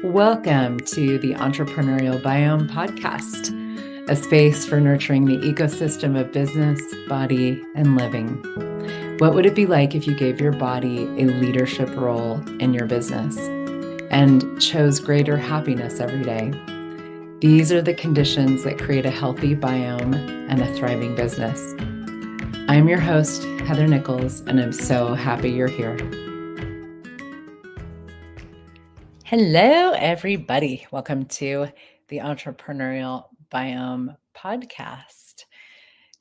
Welcome to the Entrepreneurial Biome Podcast, a space for nurturing the ecosystem of business, body, and living. What would it be like if you gave your body a leadership role in your business and chose greater happiness every day? These are the conditions that create a healthy biome and a thriving business. I'm your host, Heather Nichols, and I'm so happy you're here. Hello, everybody. Welcome to the Entrepreneurial Biome Podcast.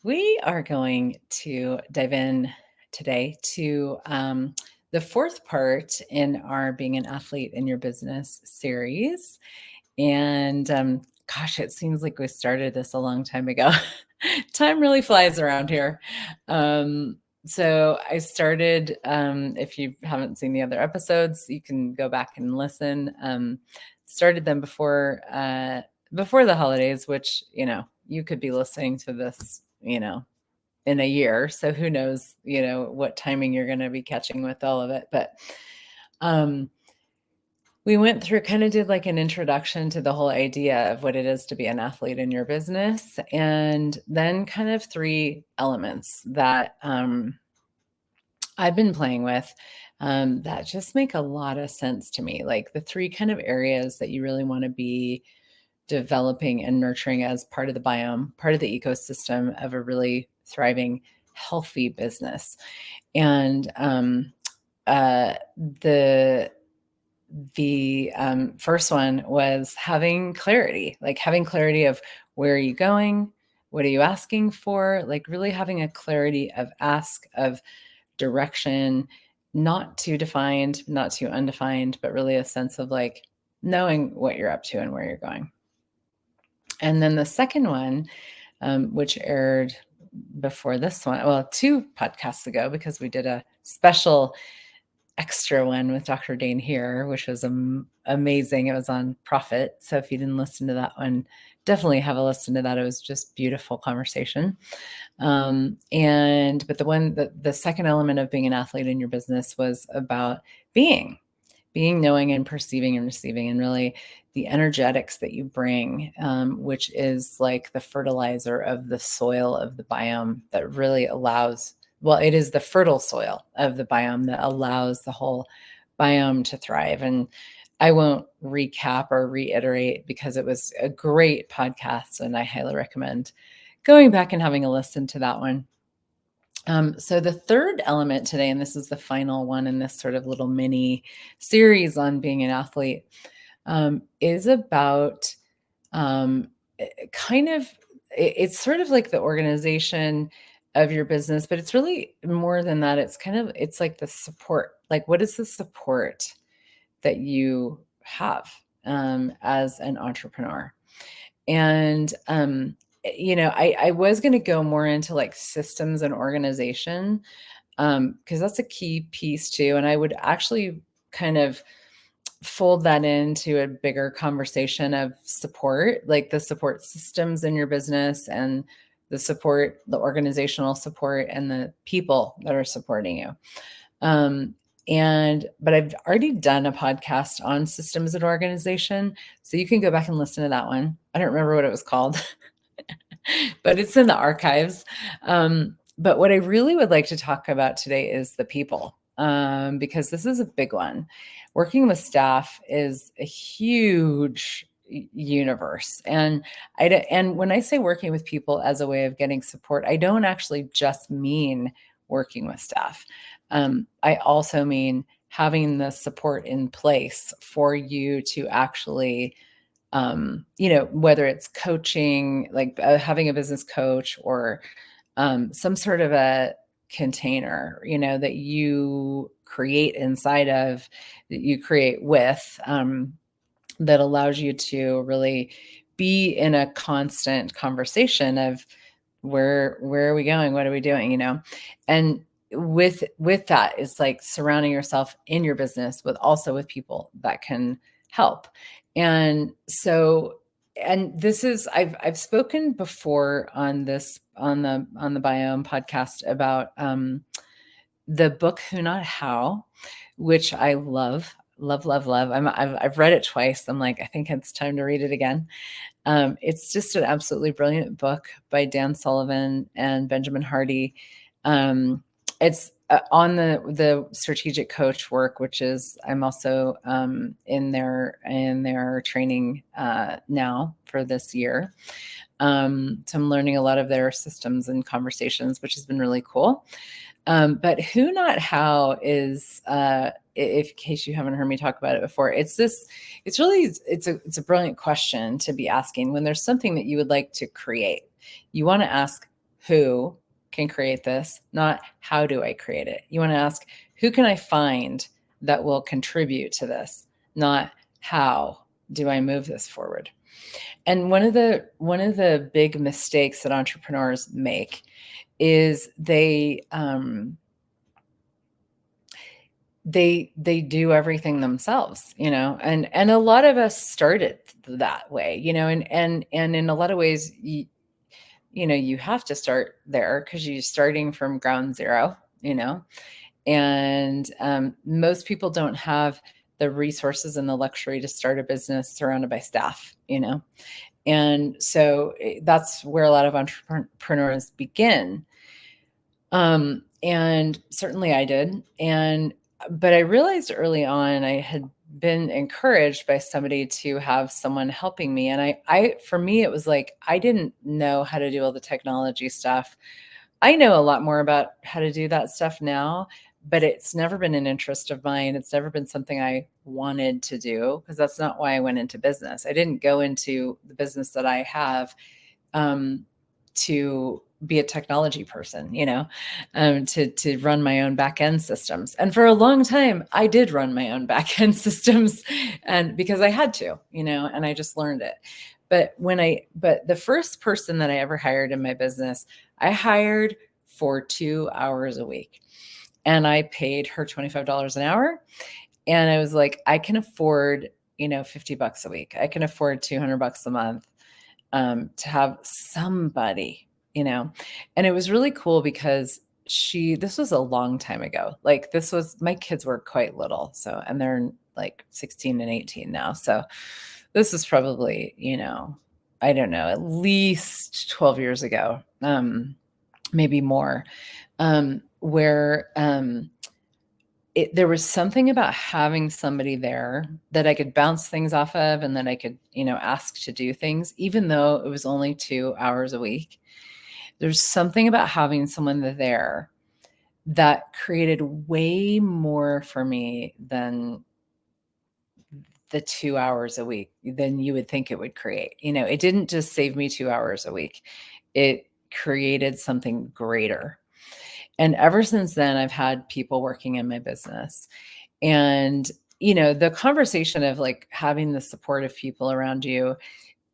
We are going to dive in today to the fourth part in our Being an Athlete in Your Business series. And gosh, it seems like we started this a long time ago. Time really flies around here. So I started, if you haven't seen the other episodes, you can go back and listen. Started them before the holidays, which, you could be listening to this, in a year. So who knows, what timing you're going to be catching with all of it. But we went through, kind of did like an introduction to the whole idea of what it is to be an athlete in your business, and then kind of three elements that I've been playing with that just make a lot of sense to me. Like the three kind of areas that you really want to be developing and nurturing as part of the biome, part of the ecosystem of a really thriving, healthy business. And the first one was having clarity of where are you going? What are you asking for? Like really having a clarity of ask, of direction, not too defined, not too undefined, but really a sense of like knowing what you're up to and where you're going. And then the second one, which aired before this one, well, 2 podcasts ago, because we did a special extra one with Dr. Dane here, which was amazing. It was on profit. So if you didn't listen to that one, definitely have a listen to that. It was just beautiful conversation. But the second element of being an athlete in your business was about being knowing and perceiving and receiving, and really the energetics that you bring, which is like the fertilizer of the soil of the biome that really allows, well, it is the fertile soil of the biome that allows the whole biome to thrive. And I won't recap or reiterate because it was a great podcast and I highly recommend going back and having a listen to that one. So the third element today, and this is the final one in this sort of little mini series on being an athlete, is about it's sort of like the organization of your business, but it's really more than that. It's like the support. Like, what is the support that you have as an entrepreneur? And I was going to go more into like systems and organization, because that's a key piece too. And I would actually kind of fold that into a bigger conversation of support, like the support systems in your business and the organizational support and the people that are supporting you. But I've already done a podcast on systems and organization, so you can go back and listen to that one. I don't remember what it was called, but it's in the archives. But what I really would like to talk about today is the people, because this is a big one. Working with staff is a huge universe. And when I say working with people as a way of getting support, I don't actually just mean working with staff. I also mean having the support in place for you to actually, whether it's coaching, like having a business coach, or some sort of a container, that you create inside of, that you create with, that allows you to really be in a constant conversation of where are we going? What are we doing? And with that, it's like surrounding yourself in your business with people that can help. And so, and this is, I've spoken before on the Biome podcast about the book Who Not How, which I love love, love, love. I've read it twice. I'm like, I think it's time to read it again. It's just an absolutely brilliant book by Dan Sullivan and Benjamin Hardy. It's on the strategic coach work, which is I'm also in their training now for this year. So I'm learning a lot of their systems and conversations, which has been really cool. But who, not how is, if in case you haven't heard me talk about it before, it's a brilliant question to be asking when there's something that you would like to create. You want to ask who can create this, not how do I create it. You want to ask who can I find that will contribute to this, not how do I move this forward. And one of the big mistakes that entrepreneurs make is they do everything themselves, and a lot of us started that way, and in a lot of ways, you have to start there because you're starting from ground zero, and most people don't have the resources and the luxury to start a business surrounded by staff, and so that's where a lot of entrepreneurs begin. And certainly I did. But I realized early on I had been encouraged by somebody to have someone helping me. And for me, it was like, I didn't know how to do all the technology stuff. I know a lot more about how to do that stuff now, but it's never been an interest of mine. It's never been something I wanted to do because that's not why I went into business. I didn't go into the business that I have to be a technology person, to run my own back end systems. And for a long time, I did run my own back end systems, and because I had to, and I just learned it. But the first person that I ever hired in my business, I hired for 2 hours a week, and I paid her $25 an hour. And I was like, I can afford, $50 a week. I can afford $200 a month. To have somebody, and it was really cool because this was a long time ago. Like my kids were quite little. So, and they're like 16 and 18 now. So this was probably, I don't know, at least 12 years ago, maybe more, where, there was something about having somebody there that I could bounce things off of and that I could, ask to do things, even though it was only 2 hours a week. There's something about having someone there that created way more for me than the 2 hours a week than you would think it would create. It didn't just save me 2 hours a week. It created something greater. And ever since then, I've had people working in my business. And, the conversation of like having the support of people around you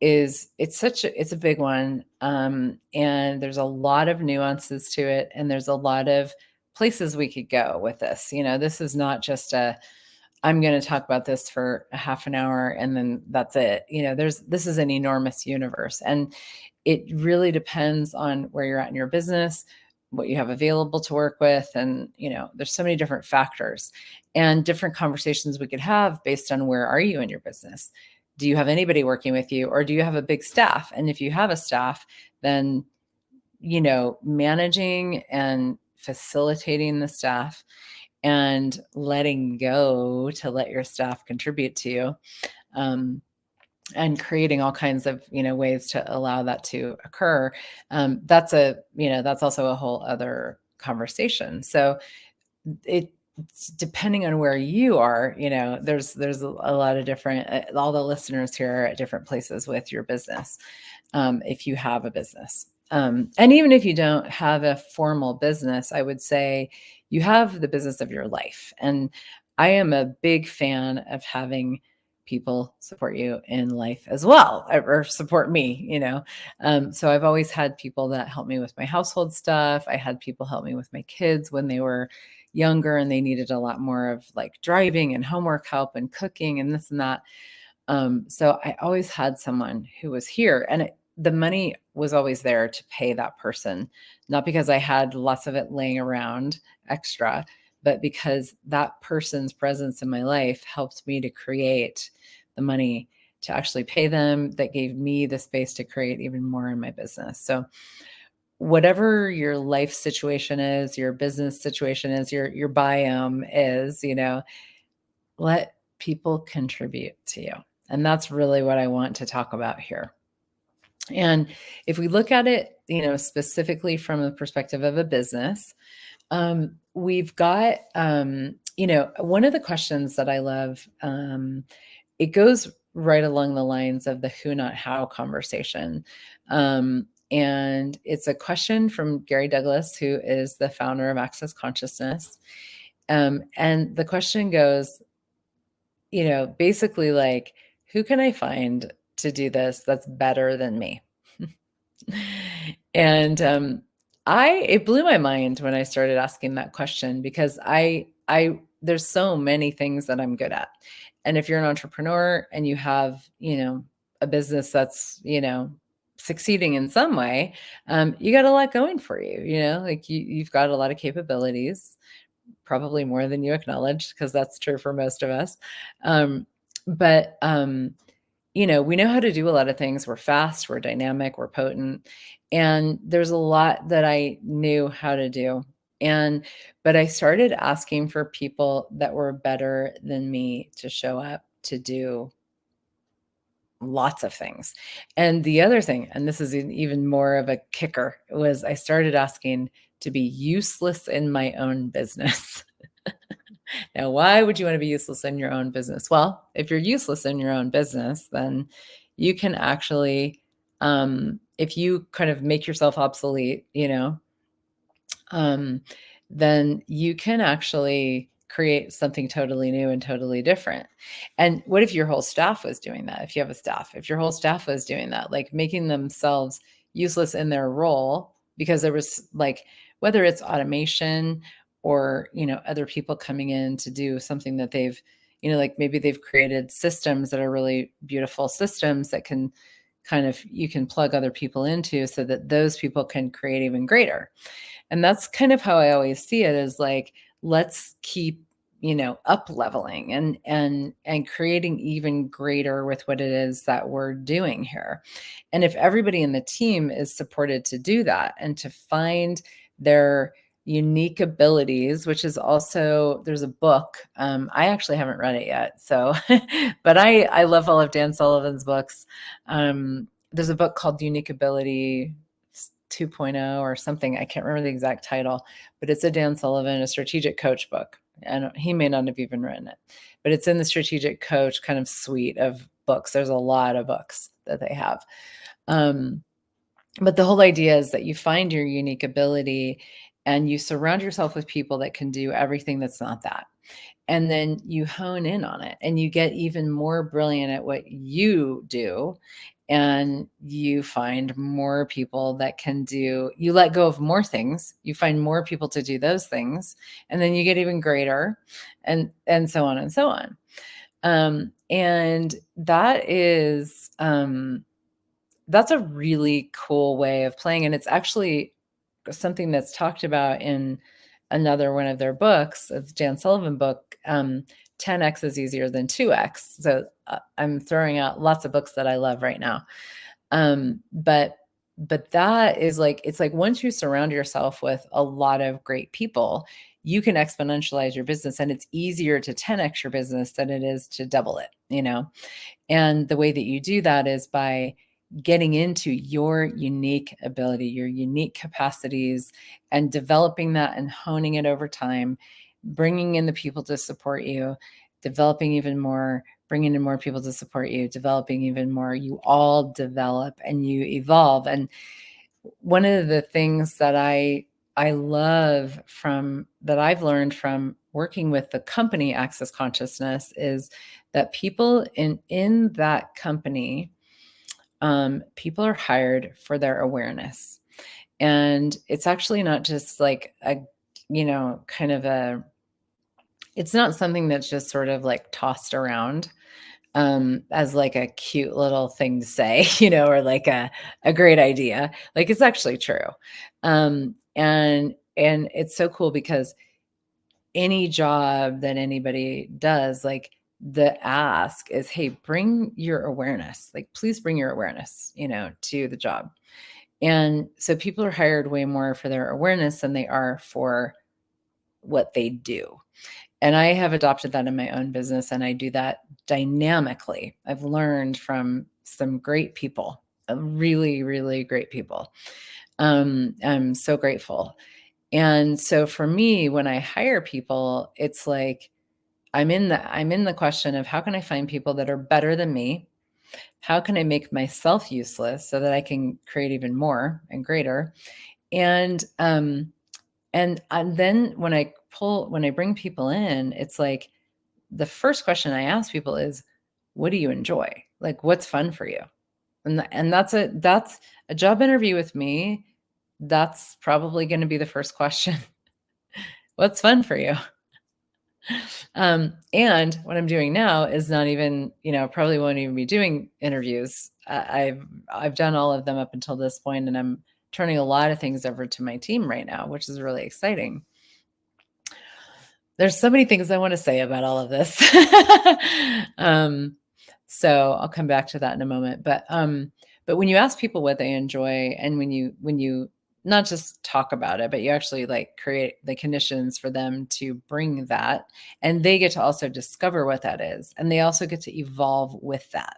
it's a big one. And there's a lot of nuances to it. And there's a lot of places we could go with this. This is not just I'm going to talk about this for a half an hour and then that's it. This is an enormous universe, and it really depends on where you're at in your business, what you have available to work with. And, there's so many different factors and different conversations we could have based on where are you in your business? Do you have anybody working with you, or do you have a big staff? And if you have a staff, then, managing and facilitating the staff and letting go to let your staff contribute to you, and creating all kinds of, ways to allow that to occur. That's also a whole other conversation. So it's depending on where you are, there's a lot of different, all the listeners here are at different places with your business. If you have a business, and even if you don't have a formal business, I would say you have the business of your life. And I am a big fan of having people support you in life as well, or support me, so I've always had people that help me with my household stuff. I had people help me with my kids when they were younger and they needed a lot more of like driving and homework help and cooking and this and that. So I always had someone who was here, and the money was always there to pay that person, not because I had lots of it laying around extra, but because that person's presence in my life helped me to create the money to actually pay them, that gave me the space to create even more in my business. So whatever your life situation is, your business situation is, your biome is, let people contribute to you. And that's really what I want to talk about here. And if we look at it, specifically from the perspective of a business, we've got, one of the questions that I love, it goes right along the lines of the who, not how conversation. And it's a question from Gary Douglas, who is the founder of Access Consciousness. And the question goes, basically like, who can I find to do this that's better than me? And it blew my mind when I started asking that question, because there's so many things that I'm good at. And if you're an entrepreneur and you have, a business that's, succeeding in some way, you got a lot going for you, like you've got a lot of capabilities, probably more than you acknowledge, because that's true for most of us. But we know how to do a lot of things. We're fast, we're dynamic, we're potent. And there's a lot that I knew how to do. But I started asking for people that were better than me to show up to do lots of things. And the other thing, and this is even more of a kicker, was I started asking to be useless in my own business. Now, why would you want to be useless in your own business? Well, if you're useless in your own business, then you can actually, if you kind of make yourself obsolete, then you can actually create something totally new and totally different. And what if your whole staff was doing that? If you have a staff, if your whole staff was doing that, like making themselves useless in their role, because there was like, whether it's automation or, other people coming in to do something that they've, like maybe they've created systems that are really beautiful systems that can you can plug other people into so that those people can create even greater. And that's kind of how I always see it, is like, let's keep, up leveling and creating even greater with what it is that we're doing here. And if everybody in the team is supported to do that and to find their unique abilities, which is also, there's a book. I actually haven't read it yet. So, but I love all of Dan Sullivan's books. There's a book called Unique Ability 2.0 or something. I can't remember the exact title, but it's a Dan Sullivan, a strategic coach book. And he may not have even written it, but it's in the strategic coach kind of suite of books. There's a lot of books that they have. But the whole idea is that you find your unique ability and you surround yourself with people that can do everything that's not that. And then you hone in on it and you get even more brilliant at what you do. And you find more people that can do, you let go of more things, you find more people to do those things, and then you get even greater, and so on and so on. And that is, that's a really cool way of playing. And it's actually something that's talked about in another one of their books, it's Dan Sullivan book, 10x is easier than 2x. So I'm throwing out lots of books that I love right now. But that is like, it's like once you surround yourself with a lot of great people, you can exponentialize your business, and it's easier to 10x your business than it is to double it, And the way that you do that is by getting into your unique ability, your unique capacities, and developing that and honing it over time, bringing in the people to support you, developing even more, bringing in more people to support you, developing even more. You all develop and you evolve. And one of the things that I love from that I've learned from working with the company Access Consciousness is that people in that company, people are hired for their awareness. And it's actually not just like a, kind of a, it's not something that's just sort of like tossed around as like a cute little thing to say, or like a great idea. Like it's actually true. And it's so cool because any job that anybody does, like the ask is, hey, bring your awareness. Like, please bring your awareness, to the job. And so people are hired way more for their awareness than they are for what they do. And I have adopted that in my own business, and I do that dynamically. I've learned from some great people, really, really great people. I'm so grateful. And so for me, when I hire people, it's like I'm in the question of, how can I find people that are better than me? How can I make myself useless so that I can create even more and greater? And then when I bring people in, it's like the first question I ask people is, what do you enjoy? Like, what's fun for you? And that's a job interview with me. That's probably going to be the first question. What's fun for you? And what I'm doing now is not even, probably won't even be doing interviews. I've done all of them up until this point, and I'm turning a lot of things over to my team right now, which is really exciting. There's so many things I want to say about all of this. So I'll come back to that in a moment. But when you ask people what they enjoy, and when you not just talk about it, but you actually like create the conditions for them to bring that, and they get to also discover what that is, and they also get to evolve with that.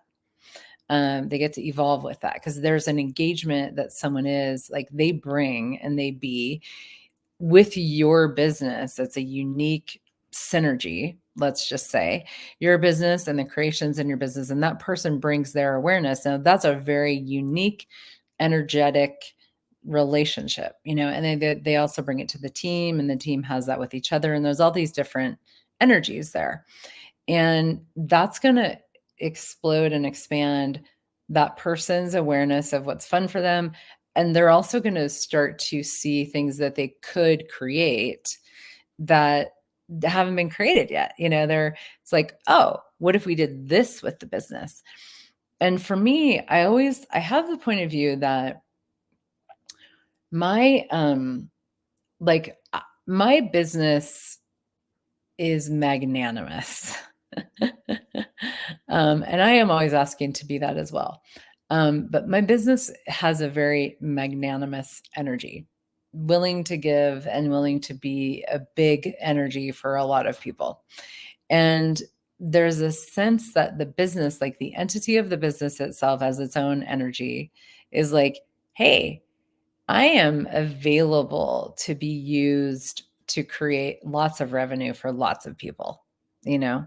They get to evolve with that because there's an engagement that someone is like they bring and they be with your business. It's a unique synergy. Let's just say your business and the creations in your business, and that person brings their awareness. Now, that's a very unique, energetic relationship, and they also bring it to the team, and the team has that with each other. And there's all these different energies there. And that's going to explode and expand that person's awareness of what's fun for them. And they're also going to start to see things that they could create that haven't been created yet. It's like, oh, what if we did this with the business? And for me, I have the point of view that my, my business is magnanimous. And I am always asking to be that as well. But my business has a very magnanimous energy, willing to give and willing to be a big energy for a lot of people. And there's a sense that the business, like the entity of the business itself, has its own energy, is like, hey, I am available to be used to create lots of revenue for lots of people, you know?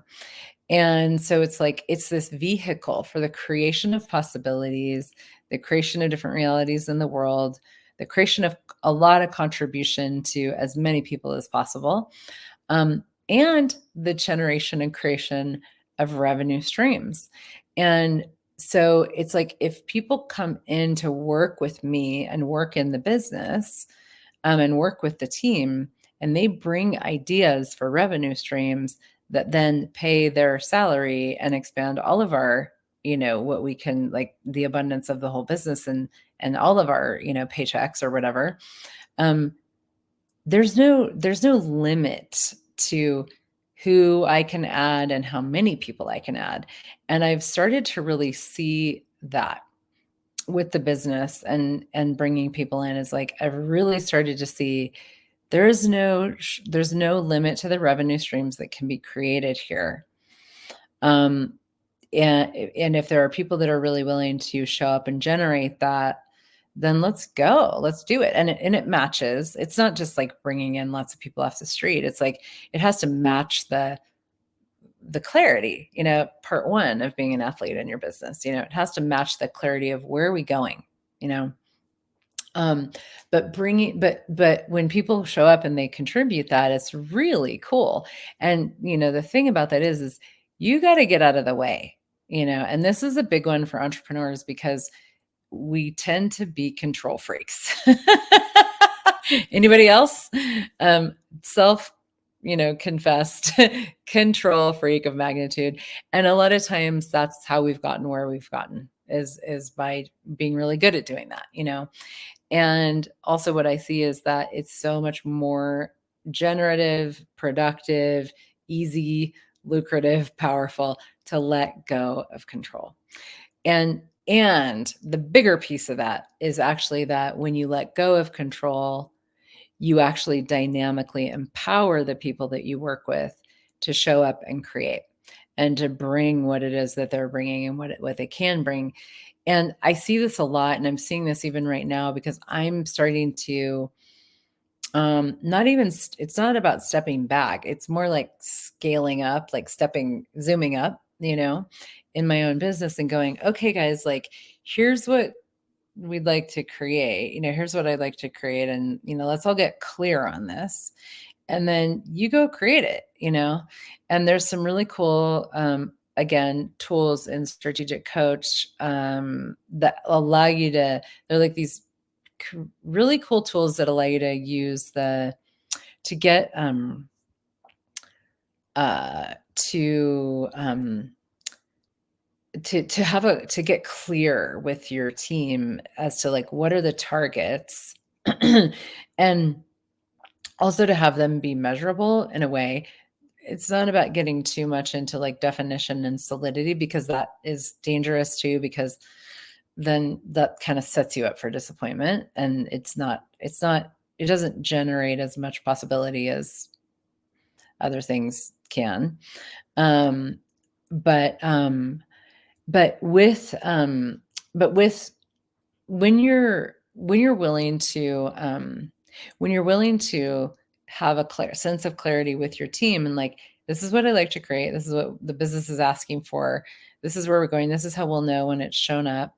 And so it's like, it's this vehicle for the creation of possibilities, the creation of different realities in the world, the creation of a lot of contribution to as many people as possible, and the generation and creation of revenue streams. And so it's like, if people come in to work with me and work in the business, and work with the team, and they bring ideas for revenue streams that then pay their salary and expand all of our, what we can, like the abundance of the whole business, and all of our, paychecks or whatever. There's no limit to who I can add and how many people I can add. And I've started to really see that with the business, and bringing people in, is like, I've really started to see there's no limit to the revenue streams that can be created here. And if there are people that are really willing to show up and generate that, then let's go, let's do it. And it matches. It's not just like bringing in lots of people off the street. It's like, it has to match the clarity, part one of being an athlete in your business. It has to match the clarity of where are we going, you know? But when people show up and they contribute that, it's really cool. And, the thing about that is you got to get out of the way, and this is a big one for entrepreneurs, because we tend to be control freaks. Anybody else? Self, confessed control freak of magnitude. And a lot of times that's how we've gotten where we've gotten, is by being really good at doing that, And also what I see is that it's so much more generative, productive, easy, lucrative, powerful to let go of control. And the bigger piece of that is actually that when you let go of control, you actually dynamically empower the people that you work with to show up and create and to bring what it is that they're bringing and what they can bring. And I see this a lot, and I'm seeing this even right now because I'm starting to not even it's not about stepping back. It's more like scaling up, like zooming up, in my own business and going, okay, guys, like here's what we'd like to create. Here's what I'd like to create. And, let's all get clear on this. And then you go create it. And there's some really cool, again, tools in Strategic Coach that allow you they're like these really cool tools that allow you to use to get, to get clear with your team as to like what are the targets and also to have them be measurable in a way. It's not about getting too much into like definition and solidity because that is dangerous too, because then that kind of sets you up for disappointment, and it doesn't generate as much possibility as other things can. But with when you're willing to have a clear sense of clarity with your team and like, this is what I like to create, this is what the business is asking for, this is where we're going, this is how we'll know when it's shown up,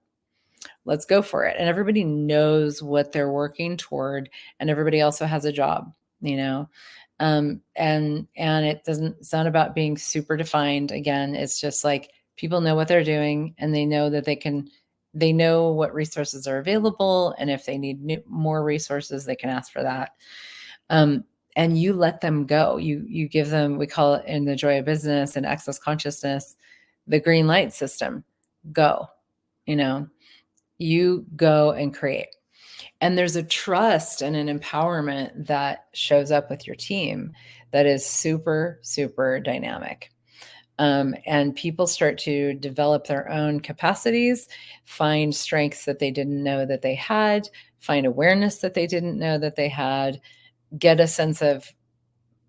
let's go for it. And everybody knows what they're working toward, and everybody also has a job, and it's not about being super defined. Again, it's just like people know what they're doing, and they know that they know what resources are available, and if they need more resources, they can ask for that. And you let them go. You give them, we call it in the Joy of Business and Access Consciousness, the green light system. Go, you go and create. And there's a trust and an empowerment that shows up with your team that is super, super dynamic. And people start to develop their own capacities, find strengths that they didn't know that they had, find awareness that they didn't know that they had, get a sense of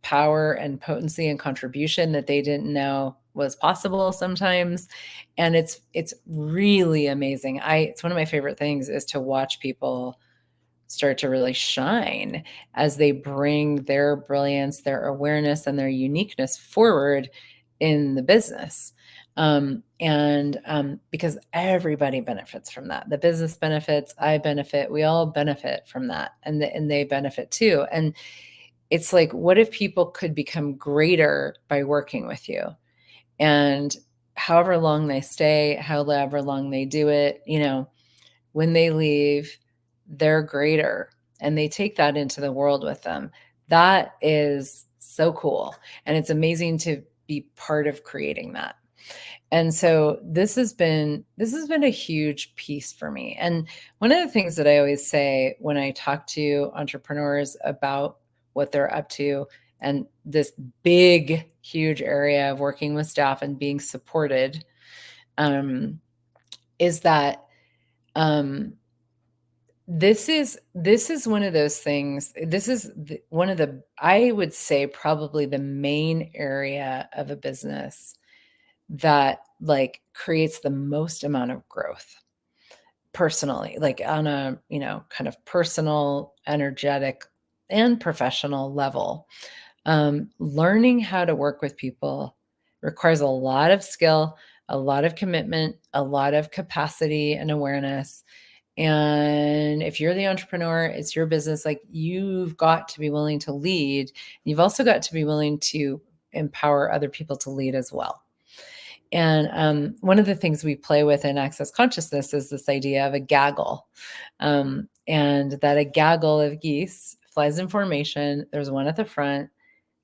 power and potency and contribution that they didn't know was possible sometimes. And it's really amazing. It's one of my favorite things is to watch people start to really shine as they bring their brilliance, their awareness, and their uniqueness forward in the business. Because everybody benefits from that. The business benefits, I benefit, we all benefit from that, and they benefit too. And it's like, what if people could become greater by working with you? And however long they stay, however long they do it, when they leave, they're greater, and they take that into the world with them. That is so cool. And it's amazing to be part of creating that. And so this has been a huge piece for me. And one of the things that I always say when I talk to entrepreneurs about what they're up to and this big, huge area of working with staff and being supported, is that this is one of those things. This is one of the, I would say, probably the main area of a business that like creates the most amount of growth personally, like on a, kind of personal, energetic, and professional level. Learning how to work with people requires a lot of skill, a lot of commitment, a lot of capacity and awareness. And if you're the entrepreneur, it's your business, like you've got to be willing to lead. You've also got to be willing to empower other people to lead as well. And one of the things we play with in Access Consciousness is this idea of a gaggle, and that a gaggle of geese flies in formation. There's one at the front,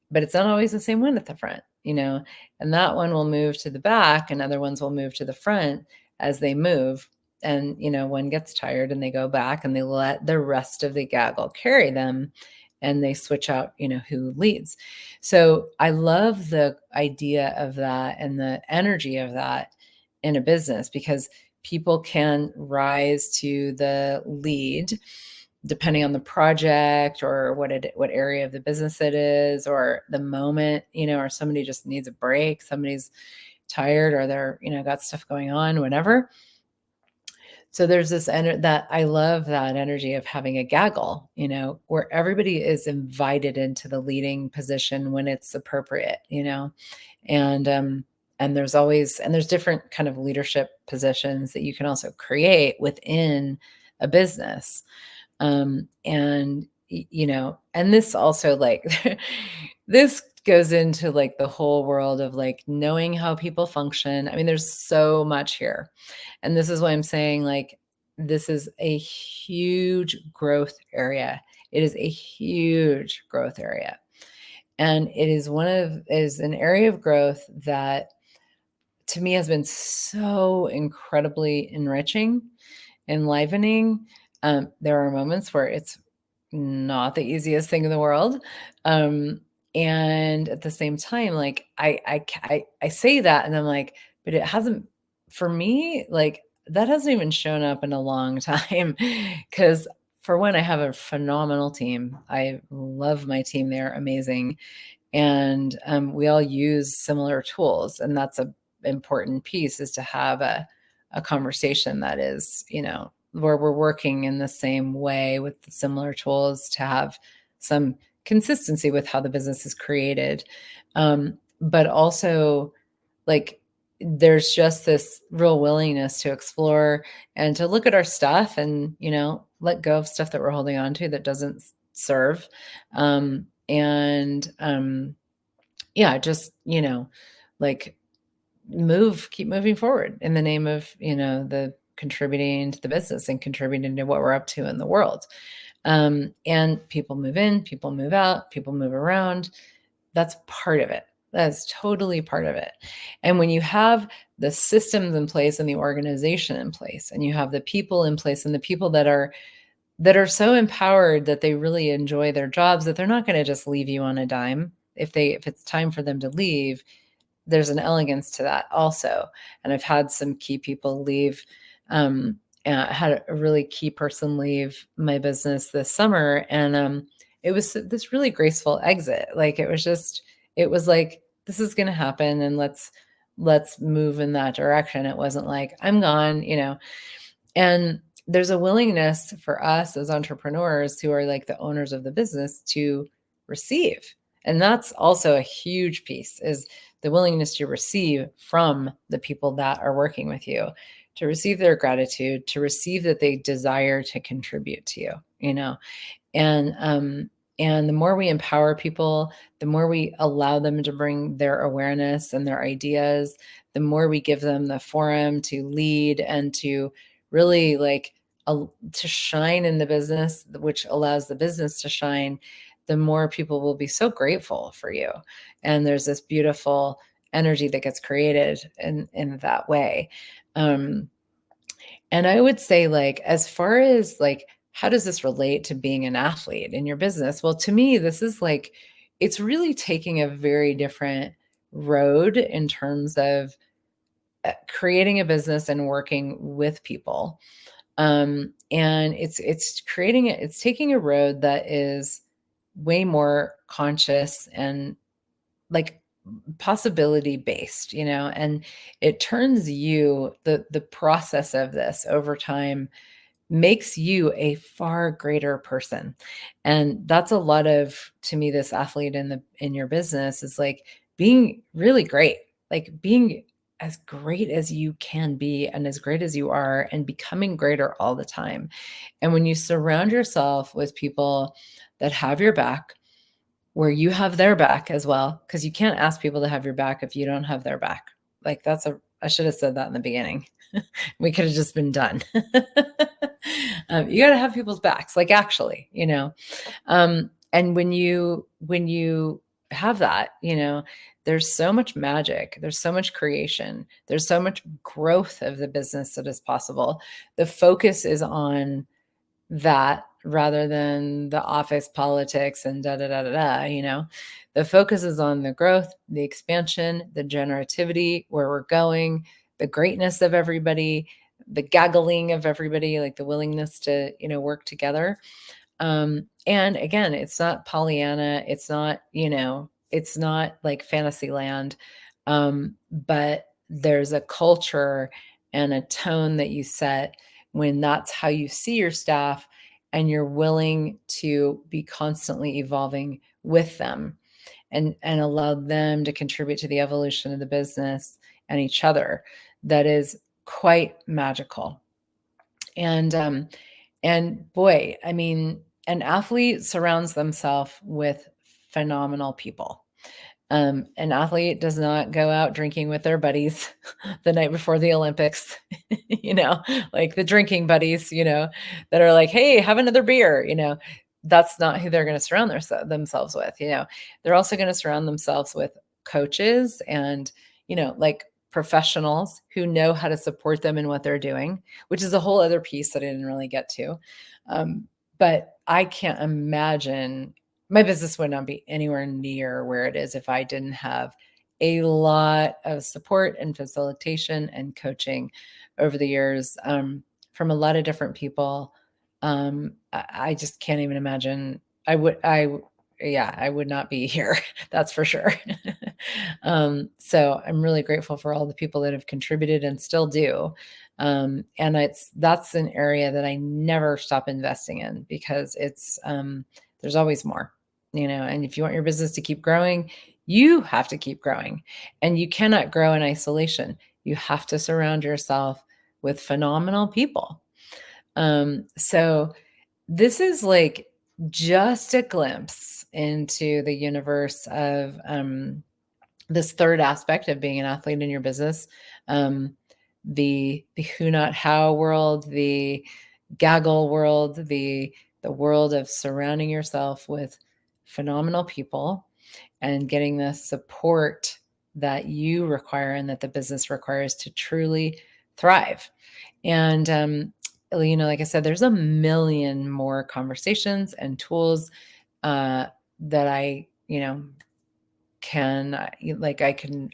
but it's not always the same one at the front, and that one will move to the back and other ones will move to the front as they move. And, one gets tired and they go back and they let the rest of the gaggle carry them. and they switch out, who leads. So I love the idea of that and the energy of that in a business, because people can rise to the lead depending on the project or what area of the business it is, or the moment, or somebody just needs a break, somebody's tired, or they're, got stuff going on, whatever. So there's this that I love that energy of having a gaggle, where everybody is invited into the leading position when it's appropriate, and there's different kind of leadership positions that you can also create within a business. And this also, like, this goes into like the whole world of like knowing how people function. I mean, there's so much here. And this is why I'm saying, like, this is a huge growth area. It is a huge growth area. And it is an area of growth that to me has been so incredibly enriching, enlivening. There are moments where it's not the easiest thing in the world. And at the same time, like I say that and I'm like, but it hasn't, for me, like that hasn't even shown up in a long time. Cause for one, I have a phenomenal team. I love my team. They're amazing. And we all use similar tools. And that's a important piece, is to have a conversation that is, where we're working in the same way with the similar tools, to have some consistency with how the business is created. But also, like, there's just this real willingness to explore and to look at our stuff and, let go of stuff that we're holding on to that doesn't serve. Yeah, just, like, keep moving forward in the name of, the contributing to the business and contributing to what we're up to in the world. And people move in, people move out, people move around. That's part of it. That's totally part of it. And when you have the systems in place and the organization in place, and you have the people in place, and the people that are so empowered that they really enjoy their jobs, that they're not going to just leave you on a dime. If it's time for them to leave, there's an elegance to that also. And I've had some key people leave. I had a really key person leave my business this summer, and it was this really graceful exit. Like, it was like, this is going to happen, and let's move in that direction. It wasn't like, I'm gone, And there's a willingness for us as entrepreneurs, who are like the owners of the business, to receive. And that's also a huge piece, is the willingness to receive from the people that are working with you, to receive their gratitude, to receive that they desire to contribute to you, and and the more we empower people, the more we allow them to bring their awareness and their ideas, the more we give them the forum to lead and to really, like, to shine in the business, which allows the business to shine, the more people will be so grateful for you. And there's this beautiful energy that gets created in that way. Um, and I would say, like, as far as like, how does this relate to being an athlete in your business? Well, to me, this is like, it's really taking a very different road in terms of creating a business and working with people. And it's taking a road that is way more conscious and, like, possibility based, and it turns the process of this over time makes you a far greater person. And that's a lot of, to me, this athlete in your business is like being really great, like being as great as you can be and as great as you are, and becoming greater all the time. And when you surround yourself with people that have your back, where you have their back as well, because you can't ask people to have your back if you don't have their back. Like, I should have said that in the beginning. We could have just been done. You got to have people's backs, like, actually, and when you have that, there's so much magic, there's so much creation, there's so much growth of the business that is possible. The focus is on that rather than the office politics and da da da da da. The focus is on the growth, the expansion, the generativity, where we're going, the greatness of everybody, the gaggling of everybody, like the willingness to, work together. And again, it's not Pollyanna. It's not like fantasy land. But there's a culture and a tone that you set when that's how you see your staff, and you're willing to be constantly evolving with them, and allow them to contribute to the evolution of the business and each other. That is quite magical. And boy, I mean, an athlete surrounds themselves with phenomenal people. An athlete does not go out drinking with their buddies the night before the Olympics, like the drinking buddies, that are like, hey, have another beer. That's not who they're going to surround themselves with. They're also going to surround themselves with coaches and, like professionals who know how to support them in what they're doing, which is a whole other piece that I didn't really get to. But I can't imagine my business would not be anywhere near where it is if I didn't have a lot of support and facilitation and coaching over the years, from a lot of different people. I just can't even imagine. Yeah, I would not be here. That's for sure. So I'm really grateful for all the people that have contributed and still do. And that's an area that I never stop investing in, because there's always more, and if you want your business to keep growing, you have to keep growing, and you cannot grow in isolation. You have to surround yourself with phenomenal people. So this is like just a glimpse into the universe of this third aspect of being an athlete in your business. The who not how world, the gaggle world, the world of surrounding yourself with phenomenal people and getting the support that you require and that the business requires to truly thrive. And like I said, there's a million more conversations and tools that I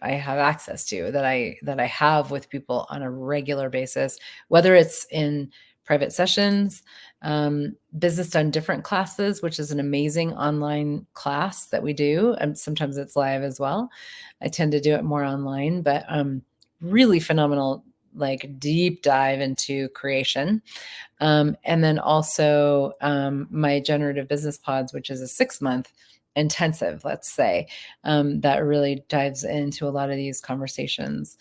I have access to, that I have with people on a regular basis, whether it's in private sessions, business done different classes, which is an amazing online class that we do, and sometimes it's live as well. I tend to do it more online, but really phenomenal, like deep dive into creation. And then also my generative business pods, which is a 6-month intensive, let's say, that really dives into a lot of these conversations.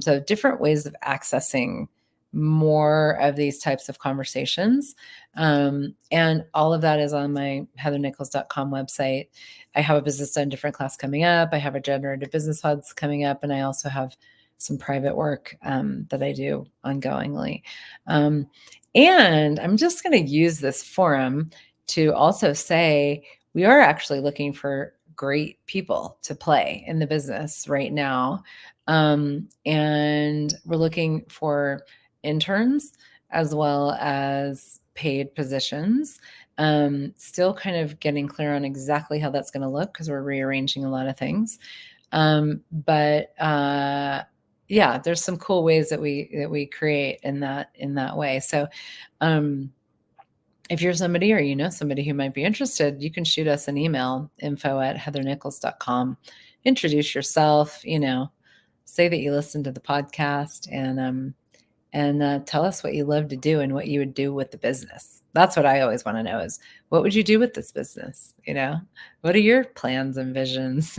So different ways of accessing more of these types of conversations. And all of that is on my heathernichols.com website. I have a business done different class coming up. I have a generative business pods coming up. And I also have some private work that I do ongoingly. And I'm just going to use this forum to also say, we are actually looking for great people to play in the business right now. And we're looking for interns as well as paid positions. Still kind of getting clear on exactly how that's going to look, because we're rearranging a lot of things. But yeah, there's some cool ways that we create in that way. So if you're somebody, or somebody who might be interested, you can shoot us an email, info@heathernichols.com. Introduce yourself, say that you listened to the podcast, and tell us what you love to do and what you would do with the business. That's what I always want to know, is what would you do with this business? What are your plans and visions?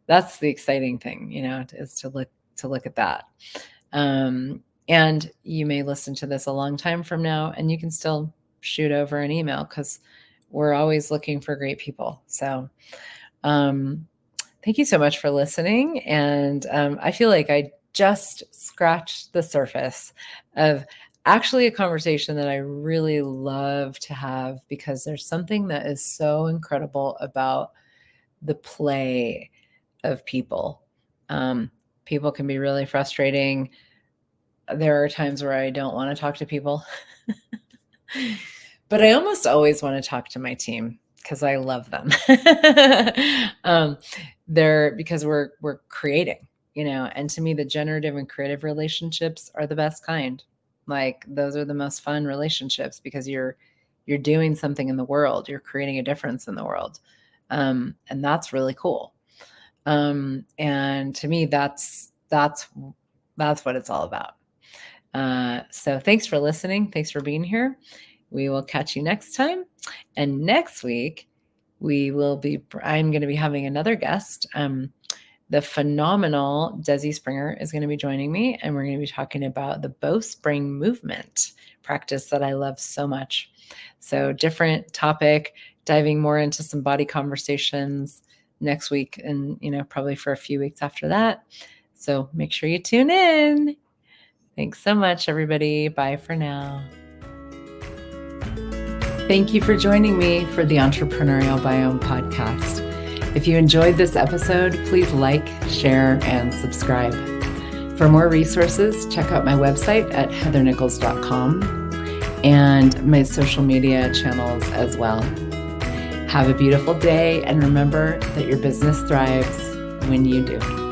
That's the exciting thing, is to look at that. And you may listen to this a long time from now, and you can still shoot over an email, because we're always looking for great people. So thank you so much for listening. And I feel like I just scratched the surface of actually a conversation that I really love to have, because there's something that is so incredible about the play of people. People can be really frustrating. There are times where I don't want to talk to people. But I almost always want to talk to my team because I love them. Because we're creating, and to me, the generative and creative relationships are the best kind. Like those are the most fun relationships because you're doing something in the world, you're creating a difference in the world. And that's really cool. And to me, that's what it's all about. So thanks for listening. Thanks for being here. We will catch you next time. And next week, I'm going to be having another guest. The phenomenal Desi Springer is going to be joining me, and we're going to be talking about the bowspring movement practice that I love so much. So different topic, diving more into some body conversations next week and, probably for a few weeks after that. So make sure you tune in. Thanks so much, everybody. Bye for now. Thank you for joining me for the Entrepreneurial Biome podcast. If you enjoyed this episode, please like, share, and subscribe. For more resources, check out my website at heathernichols.com and my social media channels as well. Have a beautiful day, and remember that your business thrives when you do.